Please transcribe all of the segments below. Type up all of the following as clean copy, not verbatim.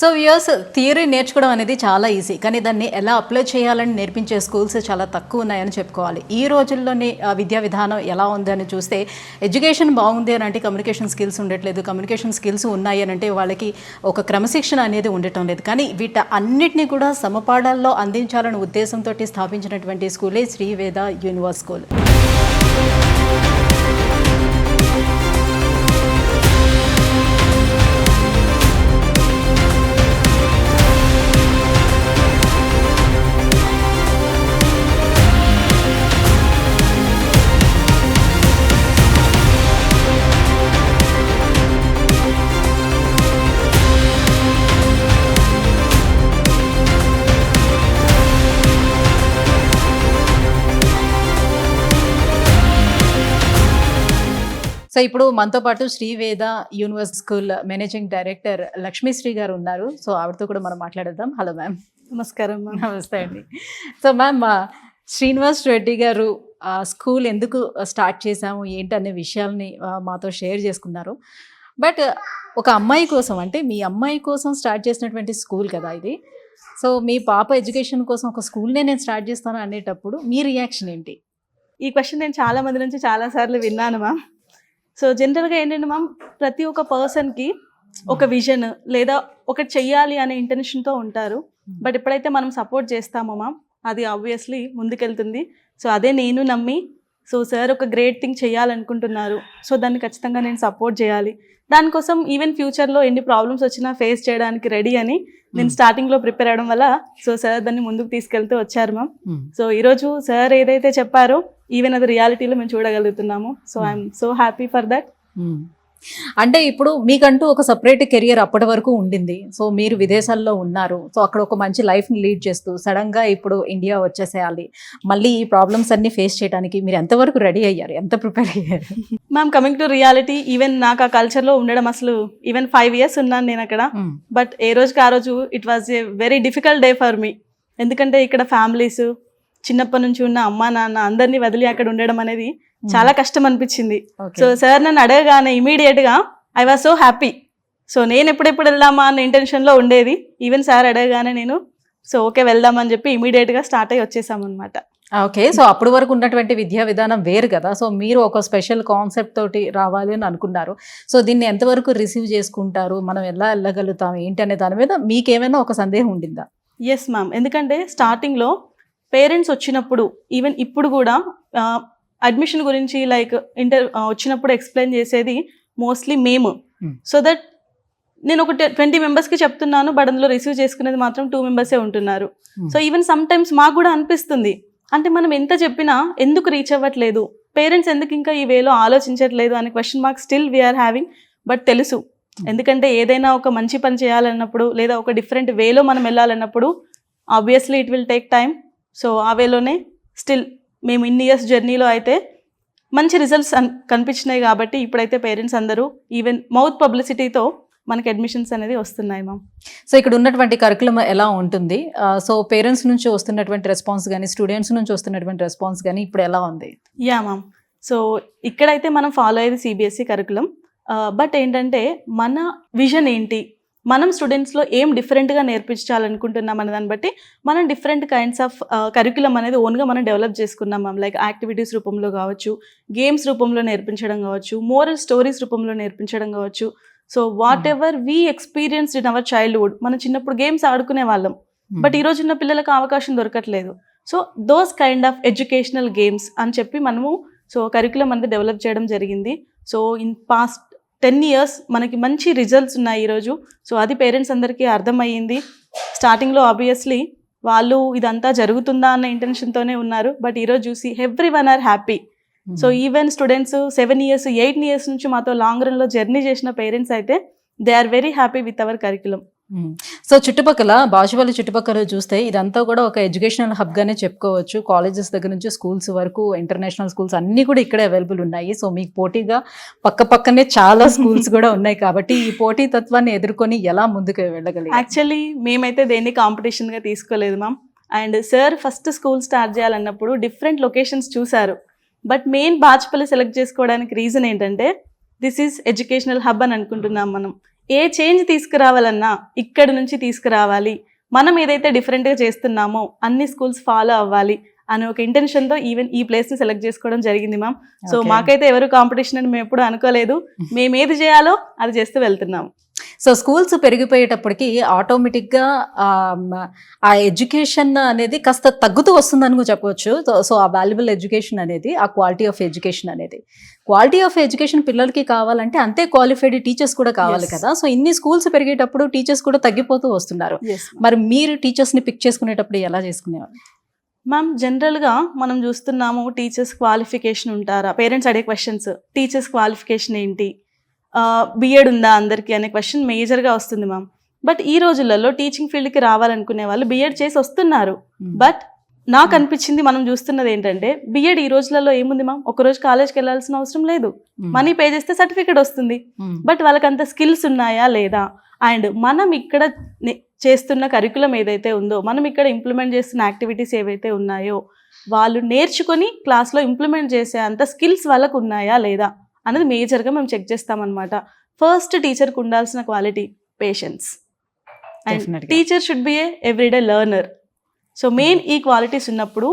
So viewers, theory నేర్చుకోవడం అనేది చాలా ఈజీ, కానీ దాన్ని ఎలా అప్లై చేయాలని నేర్పించే స్కూల్స్ చాలా తక్కువ ఉన్నాయని చెప్పుకోవాలి. ఈ రోజుల్లోని విద్యా విధానం ఎలా ఉందని చూస్తే, ఎడ్యుకేషన్ బాగుంది అని అంటే కమ్యూనికేషన్ స్కిల్స్ ఉండట్లేదు, కమ్యూనికేషన్ స్కిల్స్ ఉన్నాయి అని అంటే వాళ్ళకి ఒక క్రమశిక్షణ అనేది ఉండటం లేదు. కానీ అన్నిటినీ కూడా సమపాఠాల్లో అందించాలనే ఉద్దేశంతో స్థాపించినటువంటి స్కూలే Shri Veda universe school. So ఇప్పుడు మనతో పాటు Sri Veda universe school managing director Lakshmisri గారు ఉన్నారు. సో ఆవిడతో కూడా మనం మాట్లాడేద్దాం. Hello ma'am. నమస్కారం మ్యామ్. నమస్తే అండి. సో మ్యామ్, శ్రీనివాస్ రెడ్డి గారు స్కూల్ ఎందుకు స్టార్ట్ చేశాము ఏంటనే విషయాల్ని మాతో షేర్ చేసుకున్నారు. బట్ ఒక అమ్మాయి కోసం, అంటే మీ అమ్మాయి కోసం స్టార్ట్ చేసినటువంటి స్కూల్ కదా ఇది. సో మీ పాప ఎడ్యుకేషన్ కోసం ఒక స్కూల్నే నేను స్టార్ట్ చేస్తాను అనేటప్పుడు మీ రియాక్షన్ ఏంటి? ఈ క్వశ్చన్ నేను చాలా మంది నుంచి చాలాసార్లు విన్నాను మ్యామ్. సో జనరల్గా ఏంటంటే మ్యామ్, ప్రతి ఒక్క పర్సన్కి ఒక విజన్ లేదా ఒకటి చెయ్యాలి అనే ఇంటెన్షన్తో ఉంటారు. బట్ ఎప్పుడైతే మనం సపోర్ట్ చేస్తామో మ్యామ్, అది ఆబ్వియస్లీ ముందుకెళ్తుంది. సో అదే నేను నమ్మి, సో సార్ ఒక గ్రేట్ థింగ్ చేయాలనుకుంటున్నారు, సో దాన్ని ఖచ్చితంగా నేను సపోర్ట్ చేయాలి. దానికోసం ఈవెన్ ఫ్యూచర్లో ఎన్ని ప్రాబ్లమ్స్ వచ్చినా ఫేస్ చేయడానికి రెడీ అని నేను స్టార్టింగ్లో ప్రిపేర్ అవ్వడం వల్ల సో సార్ దాన్ని ముందుకు తీసుకెళ్తూ వచ్చారు మ్యామ్. సో ఈరోజు సార్ ఏదైతే చెప్పారో ఈవెన్ అది రియాలిటీలో మేము చూడగలుగుతున్నాము. So I'm so happy for that. అంటే ఇప్పుడు మీకంటూ ఒక సపరేట్ కెరియర్ అప్పటి వరకు ఉండింది. సో మీరు విదేశాల్లో ఉన్నారు, సో అక్కడ ఒక మంచి లైఫ్ని లీడ్ చేస్తూ సడన్గా ఇప్పుడు ఇండియా వచ్చేసేయాలి, మళ్ళీ ఈ ప్రాబ్లమ్స్ అన్ని ఫేస్ చేయడానికి మీరు ఎంతవరకు రెడీ అయ్యారు, ఎంత ప్రిపేర్ అయ్యారు? Ma'am, coming to reality, even నాకు ఆ కల్చర్లో ఉండడం అసలు ఈవెన్ 5 years ఉన్నాను నేను అక్కడ. బట్ ఏ రోజుకి ఆ రోజు it was a very difficult day for me. ఎందుకంటే ఇక్కడ ఫ్యామిలీస్, చిన్నప్పటి నుంచి ఉన్న అమ్మా నాన్న అందరినీ వదిలి అక్కడ ఉండడం అనేది చాలా కష్టం అనిపించింది. సో సార్ నన్ను అడగగానే ఇమీడియట్ గా I was so happy. So నేను ఎప్పుడెప్పుడు వెళ్దామా అన్న ఇంటెన్షన్ లో ఉండేది. ఈవెన్ సార్ అడగగానే నేను సో ఓకే వెళ్దామని చెప్పి ఇమీడియట్ గా స్టార్ట్ అయ్యి వచ్చేసాం అనమాట. ఓకే. సో అప్పటి వరకు ఉన్నటువంటి విద్యా విధానం వేరు కదా. సో మీరు ఒక స్పెషల్ కాన్సెప్ట్ తోటి రావాలి అని అనుకున్నారు. సో దీన్ని ఎంతవరకు రిసీవ్ చేసుకుంటారు, మనం ఎలా వెళ్ళగలుగుతాం ఏంటి అనే దాని మీద మీకేమైనా ఒక సందేహం ఉండిందా? ఎస్ మ్యామ్, ఎందుకంటే స్టార్టింగ్లో పేరెంట్స్ వచ్చినప్పుడు, ఈవెన్ ఇప్పుడు కూడా అడ్మిషన్ గురించి లైక్ వచ్చినప్పుడు ఎక్స్ప్లెయిన్ చేసేది మోస్ట్లీ మేము. సో దట్ నేను ఒక 20 members చెప్తున్నాను, బట్ అందులో రిసీవ్ చేసుకునేది మాత్రం 2 members ఉంటున్నారు. సో ఈవెన్ సమ్ టైమ్స్ మాకు కూడా అనిపిస్తుంది, అంటే మనం ఎంత చెప్పినా ఎందుకు రీచ్ అవ్వట్లేదు, పేరెంట్స్ ఎందుకు ఇంకా ఈ వేలో ఆలోచించట్లేదు అనే question mark still we are having. But తెలుసు, ఎందుకంటే ఏదైనా ఒక మంచి పని చేయాలన్నప్పుడు లేదా ఒక డిఫరెంట్ వేలో మనం వెళ్ళాలన్నప్పుడు obviously it will take time. So ఆ వేలోనే స్టిల్ మేము ఇన్ని ఇయర్స్ జర్నీలో అయితే మంచి రిజల్ట్స్ కనిపించినాయి. కాబట్టి ఇప్పుడైతే పేరెంట్స్ అందరూ ఈవెన్ మౌత్ పబ్లిసిటీతో మనకి అడ్మిషన్స్ అనేది వస్తున్నాయి మ్యామ్. సో ఇక్కడ ఉన్నటువంటి కరికులం ఎలా ఉంటుంది? సో పేరెంట్స్ నుంచి వస్తున్నటువంటి రెస్పాన్స్ కానీ, స్టూడెంట్స్ నుంచి వస్తున్నటువంటి రెస్పాన్స్ కానీ ఇప్పుడు ఎలా ఉంది? యా మ్యామ్, సో ఇక్కడైతే మనం ఫాలో అయ్యేది CBSE కరికులం. బట్ ఏంటంటే మన విజన్ ఏంటి, మనం స్టూడెంట్స్లో ఏం డిఫరెంట్గా నేర్పించాలనుకుంటున్నాం అనే దాన్ని బట్టి మనం డిఫరెంట్ కైండ్స్ ఆఫ్ కరికులం అనేది ఓన్గా మనం డెవలప్ చేసుకున్నాం మ్యామ్. లైక్ యాక్టివిటీస్ రూపంలో కావచ్చు, గేమ్స్ రూపంలో నేర్పించడం కావచ్చు, మోరల్ స్టోరీస్ రూపంలో నేర్పించడం కావచ్చు. So what ever we experienced in our childhood, మనం చిన్నప్పుడు గేమ్స్ ఆడుకునే వాళ్ళం, బట్ ఈ రోజున్న పిల్లలకు అవకాశం దొరకట్లేదు. So those kind of educational games అని చెప్పి మనము సో కరికులం అనేది డెవలప్ చేయడం జరిగింది. సో ఇన్ పాస్ట్ 10 years మనకి మంచి రిజల్ట్స్ ఉన్నాయి ఈరోజు. సో అది పేరెంట్స్ అందరికీ అర్థమయ్యింది. స్టార్టింగ్లో ఆబ్వియస్లీ వాళ్ళు ఇదంతా జరుగుతుందా అన్న ఇంటెన్షన్తోనే ఉన్నారు, బట్ ఈరోజు చూసి everyone are happy. So even students 7 years 8 years నుంచి మాతో లాంగ్ రన్లో జర్నీ చేసిన పేరెంట్స్ అయితే they are very happy with our curriculum. So చుట్టుపక్కల బాచుపల్లి చుట్టుపక్కల చూస్తే ఇదంతా కూడా ఒక ఎడ్యుకేషనల్ హబ్గానే చెప్పుకోవచ్చు. కాలేజెస్ దగ్గర నుంచి స్కూల్స్ వరకు, ఇంటర్నేషనల్ స్కూల్స్ అన్నీ కూడా ఇక్కడే అవైలబుల్ ఉన్నాయి. సో మీకు పోటీగా పక్కనే చాలా స్కూల్స్ కూడా ఉన్నాయి. కాబట్టి ఈ పోటీ తత్వాన్ని ఎదుర్కొని ఎలా ముందుకు వెళ్ళగలిగారు? యాక్చువల్లీ మేమైతే దేన్ని కాంపిటీషన్గా తీసుకోలేదు ma'am. And sir first school start చేయాలన్నప్పుడు డిఫరెంట్ లొకేషన్స్ చూశారు. బట్ మెయిన్ బాచుపల్లి సెలెక్ట్ చేసుకోవడానికి రీజన్ ఏంటంటే దిస్ ఈజ్ ఎడ్యుకేషనల్ హబ్ అని అనుకుంటున్నాం మనం. ఏ చేంజ్ తీసుకురావాలన్నా ఇక్కడి నుంచి తీసుకురావాలి, మనం ఏదైతే డిఫరెంట్గా చేస్తున్నామో అన్ని స్కూల్స్ ఫాలో అవ్వాలి అనే ఒక ఇంటెన్షన్తో ఈవెన్ ఈ ప్లేస్ని సెలెక్ట్ చేసుకోవడం జరిగింది మ్యామ్. So Okay. మాకైతే ఎవరు కాంపిటీషన్ అని మేము ఎప్పుడు అనుకోలేదు, మేము ఏది చేయాలో అది చేస్తూ వెళ్తున్నాం. సో స్కూల్స్ పెరిగిపోయేటప్పటికి ఆటోమేటిక్గా ఆ ఎడ్యుకేషన్ అనేది కాస్త తగ్గుతూ వస్తుందని కూడా చెప్పవచ్చు. సో ఆ వాల్యుబుల్ ఎడ్యుకేషన్ అనేది, ఆ క్వాలిటీ ఆఫ్ ఎడ్యుకేషన్ పిల్లలకి కావాలంటే అంతే క్వాలిఫైడ్ టీచర్స్ కూడా కావాలి Yes. కదా. సో ఇన్ని స్కూల్స్ పెరిగేటప్పుడు టీచర్స్ కూడా తగ్గిపోతూ వస్తున్నారు. మరి మీరు టీచర్స్ని పిక్ చేసుకునేటప్పుడు ఎలా చేసుకునేవారు? మ్యామ్ జనరల్గా మనం చూస్తున్నాము టీచర్స్ క్వాలిఫికేషన్ ఉంటారా, పేరెంట్స్ అడిగే క్వశ్చన్స్, టీచర్స్ క్వాలిఫికేషన్ ఏంటి, బిఎడ్ ఉందా అందరికీ అనే క్వశ్చన్ మేజర్గా వస్తుంది మ్యామ్. బట్ ఈ రోజులలో టీచింగ్ ఫీల్డ్కి రావాలనుకునే వాళ్ళు బిఎడ్ చేసి వస్తున్నారు. బట్ నాకు అనిపించింది, మనం చూస్తున్నది ఏంటంటే బిఎడ్ ఈ రోజులలో ఏముంది మ్యామ్, ఒకరోజు కాలేజ్కి వెళ్ళాల్సిన అవసరం లేదు, మనీ పే చేస్తే సర్టిఫికేట్ వస్తుంది. బట్ వాళ్ళకి అంత స్కిల్స్ ఉన్నాయా లేదా, అండ్ మనం ఇక్కడ చేస్తున్న కరికులం ఏదైతే ఉందో, మనం ఇక్కడ ఇంప్లిమెంట్ చేస్తున్న యాక్టివిటీస్ ఏవైతే ఉన్నాయో వాళ్ళు నేర్చుకొని క్లాస్లో ఇంప్లిమెంట్ చేసే అంత స్కిల్స్ వాళ్ళకు ఉన్నాయా లేదా అనేది మేజర్గా మేము చెక్ చేస్తామన్నమాట. ఫస్ట్ టీచర్కి ఉండాల్సిన quality patience, and Definitely. Teacher should be A everyday learner. So main ఈ క్వాలిటీస్ ఉన్నప్పుడు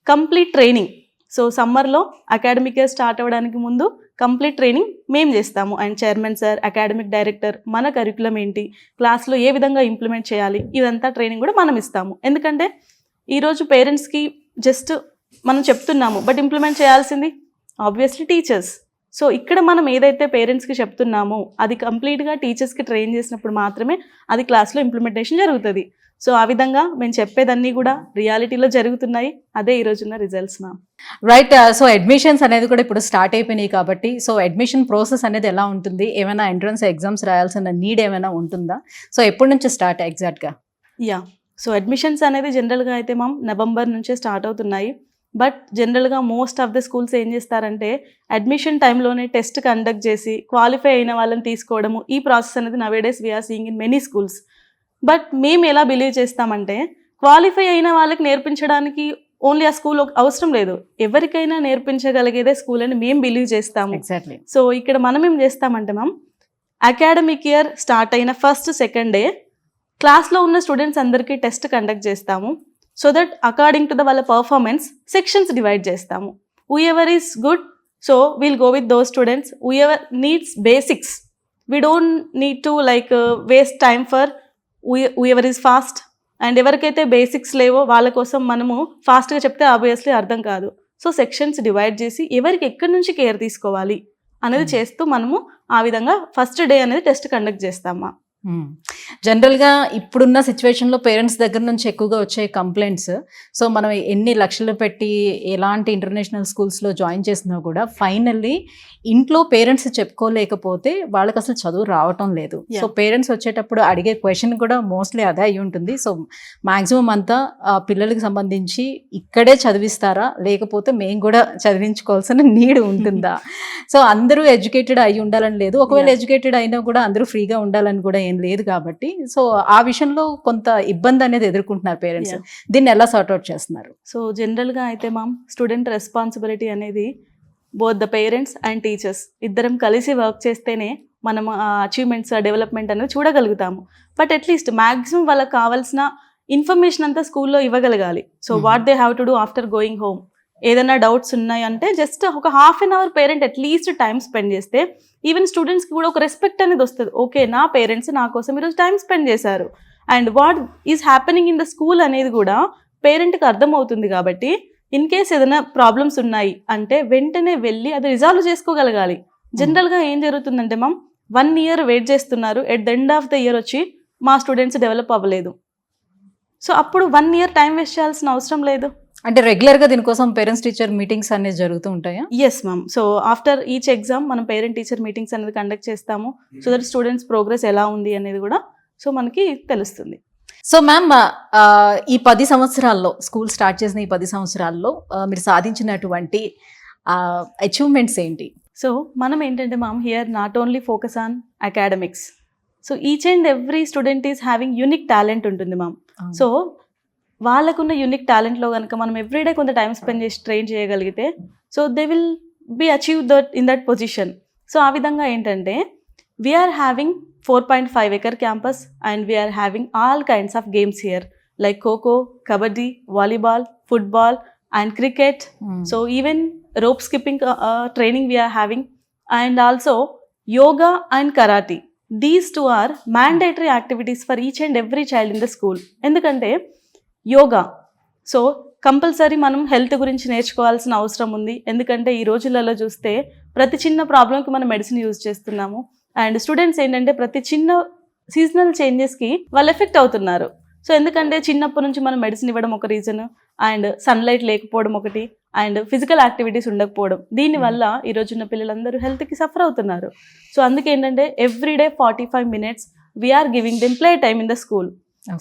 కంప్లీట్ ట్రైనింగ్, సో సమ్మర్లో అకాడమిక్ ఇయర్ స్టార్ట్ అవ్వడానికి ముందు కంప్లీట్ ట్రైనింగ్ మేము చేస్తాము. And chairman sir, academic director మన కరికులం ఏంటి, క్లాస్లో ఏ విధంగా ఇంప్లిమెంట్ చేయాలి, ఇదంతా ట్రైనింగ్ కూడా మనం ఇస్తాము. ఎందుకంటే ఈరోజు పేరెంట్స్కి జస్ట్ మనం చెప్తున్నాము, బట్ ఇంప్లిమెంట్ చేయాల్సింది ఆబ్వియస్లీ టీచర్స్. సో ఇక్కడ మనం ఏదైతే పేరెంట్స్కి చెప్తున్నామో అది కంప్లీట్గా టీచర్స్కి ట్రైన్ చేసినప్పుడు మాత్రమే అది క్లాస్లో ఇంప్లిమెంటేషన్ జరుగుతుంది. సో ఆ విధంగా మేము చెప్పేదన్నీ కూడా రియాలిటీలో జరుగుతున్నాయి. అదే ఈ రోజున్న results ma'am. Right. So admissions అనేది కూడా ఇప్పుడు స్టార్ట్ అయిపోయినాయి కాబట్టి, సో అడ్మిషన్ ప్రాసెస్ అనేది ఎలా ఉంటుంది? ఏమైనా ఎంట్రన్స్ ఎగ్జామ్స్ రాయాల్సిన నీడ్ ఏమైనా ఉంటుందా? సో ఎప్పటి నుంచి స్టార్ట్ ఎగ్జాక్ట్గా? యా, సో అడ్మిషన్స్ అనేది జనరల్గా అయితే మ్యామ్ నవంబర్ నుంచే స్టార్ట్ అవుతున్నాయి. బట్ జనరల్గా మోస్ట్ ఆఫ్ ద స్కూల్స్ ఏం చేస్తారంటే అడ్మిషన్ టైంలోనే టెస్ట్ కండక్ట్ చేసి క్వాలిఫై అయిన వాళ్ళని తీసుకోవడము, ఈ ప్రాసెస్ అనేది nowadays we are seeing in many schools. But మేము ఎలా బిలీవ్ చేస్తామంటే క్వాలిఫై అయిన వాళ్ళకి నేర్పించడానికి ఓన్లీ ఆ స్కూల్ అవసరం లేదు, ఎవరికైనా నేర్పించగలిగేదే స్కూల్ అని మేము బిలీవ్ చేస్తాము. ఎగ్జాక్ట్లీ. సో ఇక్కడ మనం ఏం చేస్తామంటే మ్యామ్ అకాడమిక్ ఇయర్ స్టార్ట్ అయిన ఫస్ట్ సెకండ్ డే క్లాస్లో ఉన్న స్టూడెంట్స్ అందరికీ టెస్ట్ కండక్ట్ చేస్తాము. So that according to the వాళ్ళ పర్ఫార్మెన్స్ సెక్షన్స్ డివైడ్ చేస్తాము. Who ever is good, so we'll go with those students. Who ever needs basics, we don't need to like waste time for who ever is past. And ఎవరికైతే basics లేవో వాళ్ళ కోసం మనము ఫాస్ట్గా చెప్తే obviously అర్థం కాదు. సో సెక్షన్స్ డివైడ్ చేసి ఎవరికి ఎక్కడి నుంచి కేర్ తీసుకోవాలి అనేది చేస్తూ మనము ఆ విధంగా ఫస్ట్ డే అనేది టెస్ట్ కండక్ట్ చేస్తామా. జనరల్గా ఇప్పుడున్న సిచ్యువేషన్లో పేరెంట్స్ దగ్గర నుంచి ఎక్కువగా వచ్చే కంప్లైంట్స్, సో మనం ఎన్ని లక్షలు పెట్టి ఎలాంటి ఇంటర్నేషనల్ స్కూల్స్లో జాయిన్ చేసినా కూడా ఫైనల్లీ ఇంట్లో పేరెంట్స్ చెప్పుకోలేకపోతే వాళ్ళకి అసలు చదువు రావటం లేదు. సో పేరెంట్స్ వచ్చేటప్పుడు అడిగే క్వశ్చన్ కూడా మోస్ట్లీ అదే అయి ఉంటుంది. సో మ్యాక్సిమం అంతా పిల్లలకి సంబంధించి ఇక్కడే చదివిస్తారా, లేకపోతే మేము కూడా చదివించుకోవాల్సిన నీడ్ ఉంటుందా? సో అందరూ ఎడ్యుకేటెడ్ అయి ఉండాలని లేదు, ఒకవేళ ఎడ్యుకేటెడ్ అయినా కూడా అందరూ ఫ్రీగా ఉండాలని కూడా ఏం లేదు. కాబట్టి సో ఆ విషయంలో కొంత ఇబ్బంది అనేది ఎదుర్కొంటున్నారు పేరెంట్స్. దీన్ని ఎలా సార్ట్అవుట్ చేస్తున్నారు? సో జనరల్గా అయితే మ్యామ్ స్టూడెంట్ రెస్పాన్సిబిలిటీ అనేది both the parents and teachers ఇద్దరం కలిసి వర్క్ చేస్తేనే మనం అచీవ్మెంట్స్ డెవలప్మెంట్ అనేది చూడగలుగుతాము. బట్ అట్లీస్ట్ మ్యాక్సిమం వాళ్ళకి కావాల్సిన ఇన్ఫర్మేషన్ అంతా స్కూల్లో ఇవ్వగలగాలి. So what they have to do after going home, ఏదైనా డౌట్స్ ఉన్నాయంటే జస్ట్ ఒక half an hour parent at least time spend చేస్తే ఈవెన్ స్టూడెంట్స్కి కూడా ఒక రెస్పెక్ట్ అనేది వస్తుంది. ఓకే, నా పేరెంట్స్ నా కోసం ఈరోజు టైం స్పెండ్ చేశారు and what is happening in the school అనేది కూడా పేరెంట్కి అర్థమవుతుంది. కాబట్టి ఇన్ కేస్ ఏదైనా ప్రాబ్లమ్స్ ఉన్నాయి అంటే వెంటనే వెళ్ళి అది రిజాల్వ్ చేసుకోగలగాలి. జనరల్గా ఏం జరుగుతుందంటే మ్యామ్ 1 year వెయిట్ చేస్తున్నారు, at the end of the year వచ్చి మా స్టూడెంట్స్ డెవలప్ అవ్వలేదు. సో అప్పుడు 1 year టైం వేస్ట్ చేయాల్సిన అవసరం లేదు. అంటే రెగ్యులర్గా దీనికోసం పేరెంట్స్ టీచర్ మీటింగ్స్ అనేది జరుగుతూ ఉంటాయా? Yes ma'am. So after each exam మనం పేరెంట్ టీచర్ మీటింగ్స్ అనేది కండక్ట్ చేస్తాము. సో దట్ స్టూడెంట్స్ ప్రోగ్రెస్ ఎలా ఉంది అనేది కూడా సో మనకి తెలుస్తుంది. సో మ్యామ్, ఈ 10 సంవత్సరాల్లో స్కూల్ స్టార్ట్ చేసిన ఈ 10 సంవత్సరాల్లో మీరు సాధించినటువంటి అచీవ్మెంట్స్ ఏంటి? సో మనం ఏంటంటే ma'am here not only focus on academics. So each and every student is having unique talent ఉంటుంది మ్యామ్. సో వాళ్ళకున్న యూనిక్ టాలెంట్లో కనుక మనం ఎవ్రీడే కొంత టైం స్పెండ్ చేసి ట్రైన్ చేయగలిగితే so they will be achieve that in that position. So ఆ విధంగా ఏంటంటే we are having 4.5 acre campus and we are having all kinds of games here like Kho-Kho, Kabaddi, Volleyball, Football and Cricket. So even rope skipping training we are having, and also yoga and karate. These two are mandatory activities for each and every child in the school. ఎందుకంటే yoga so compulsory మనం health గురించి నేర్చుకోవాల్సిన అవసరం ఉంది. ఎందుకంటే ఈ రోజులలో చూస్తే ప్రతి చిన్న ప్రాబ్లంకి మనం మెడిసిన్ యూజ్ చేస్తున్నాము. అండ్ స్టూడెంట్స్ ఏంటంటే ప్రతి చిన్న సీజనల్ చేంజెస్కి వాళ్ళు ఎఫెక్ట్ అవుతున్నారు. సో ఎందుకంటే చిన్నప్పటి నుంచి మనం మెడిసిన్ ఇవ్వడం ఒక రీజన్, అండ్ సన్లైట్ లేకపోవడం ఒకటి, అండ్ ఫిజికల్ యాక్టివిటీస్ ఉండకపోవడం. దీనివల్ల ఈ రోజున్న పిల్లలందరూ హెల్త్కి సఫర్ అవుతున్నారు. సో అందుకే ఏంటంటే everyday 45 minutes we are giving them play time in the school.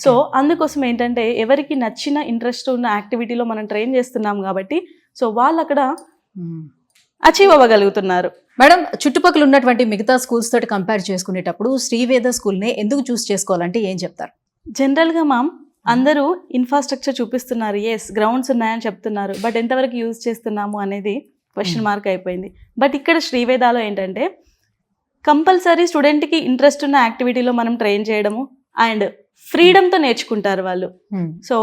So అందుకోసం ఏంటంటే ఎవరికి నచ్చిన ఇంట్రెస్ట్ ఉన్న యాక్టివిటీలో మనం ట్రైన్ చేస్తున్నాం కాబట్టి సో వాళ్ళు అక్కడ అచీవ్ అవ్వగలుగుతున్నారు. మేడం, చుట్టుపక్కల ఉన్నటువంటి మిగతా స్కూల్స్ తోటి కంపేర్ చేసుకునేటప్పుడు శ్రీవేద స్కూల్ని ఎందుకు చూస్ చేసుకోవాలంటే ఏం చెప్తారు? జనరల్గా అందరూ ఇన్ఫ్రాస్ట్రక్చర్ చూపిస్తున్నారు, ఎస్ గ్రౌండ్స్ ఉన్నాయని చెప్తున్నారు, బట్ ఎంతవరకు యూజ్ చేస్తున్నాము అనేది క్వశ్చన్ మార్క్ అయిపోయింది. బట్ ఇక్కడ శ్రీవేదాలో ఏంటంటే కంపల్సరీ స్టూడెంట్కి ఇంట్రెస్ట్ ఉన్న యాక్టివిటీలో మనం ట్రైన్ చేయడము అండ్ ఫ్రీడమ్తో నేర్చుకుంటారు వాళ్ళు. సో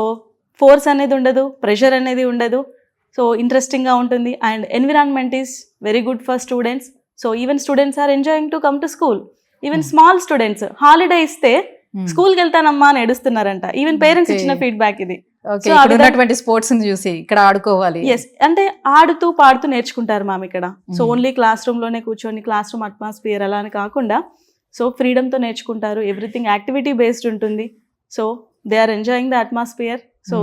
ఫోర్స్ అనేది ఉండదు, ప్రెషర్ అనేది ఉండదు. సో ఇంట్రెస్టింగ్గా ఉంటుంది and environment is very good for students. So even students are enjoying to come to school. Even small students holiday ఇస్తే స్కూల్కి వెళ్తానమ్మా అని ఏడుస్తున్నారంట. ఈవెన్ పేరెంట్స్ ఇచ్చిన ఫీడ్బ్యాక్ ఇది. స్పోర్ట్స్ చూసి ఇక్కడ ఆడుకోవాలి, ఎస్ అంటే ఆడుతూ పాడుతూ నేర్చుకుంటారు మ్యామ్ ఇక్కడ. సో ఓన్లీ క్లాస్ రూమ్లోనే కూర్చొని క్లాస్ రూమ్ అట్మాస్ఫియర్ అలా అని కాకుండా సో ఫ్రీడమ్తో నేర్చుకుంటారు. ఎవ్రీథింగ్ యాక్టివిటీ బేస్డ్ ఉంటుంది. So they are enjoying the atmosphere. So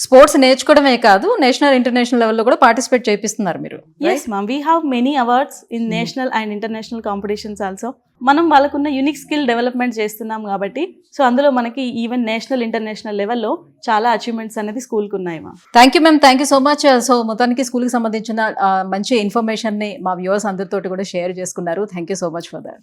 sports నేర్చుకోవడమే కాదు, నేషనల్ ఇంటర్నేషనల్ లెవెల్లో కూడా పార్టిసిపేట్ చేపిస్తున్నారు మీరు. Yes ma'am, we have many awards in national and international competitions also. మనం వాళ్ళకున్న యూనిక్ స్కిల్ డెవలప్మెంట్ చేస్తున్నాం కాబట్టి సో అందులో మనకి ఈవెన్ నేషనల్ ఇంటర్నేషనల్ లెవెల్లో చాలా అచీవ్మెంట్స్ అనేది స్కూల్కి ఉన్నాయి ma'am. Thank you ma'am, thank you so much. So మొత్తానికి స్కూల్కి సంబంధించిన మంచి ఇన్ఫర్మేషన్ని మా వ్యూవర్స్ అందరితోటి కూడా షేర్ చేసుకున్నారు. Thank you so much for that.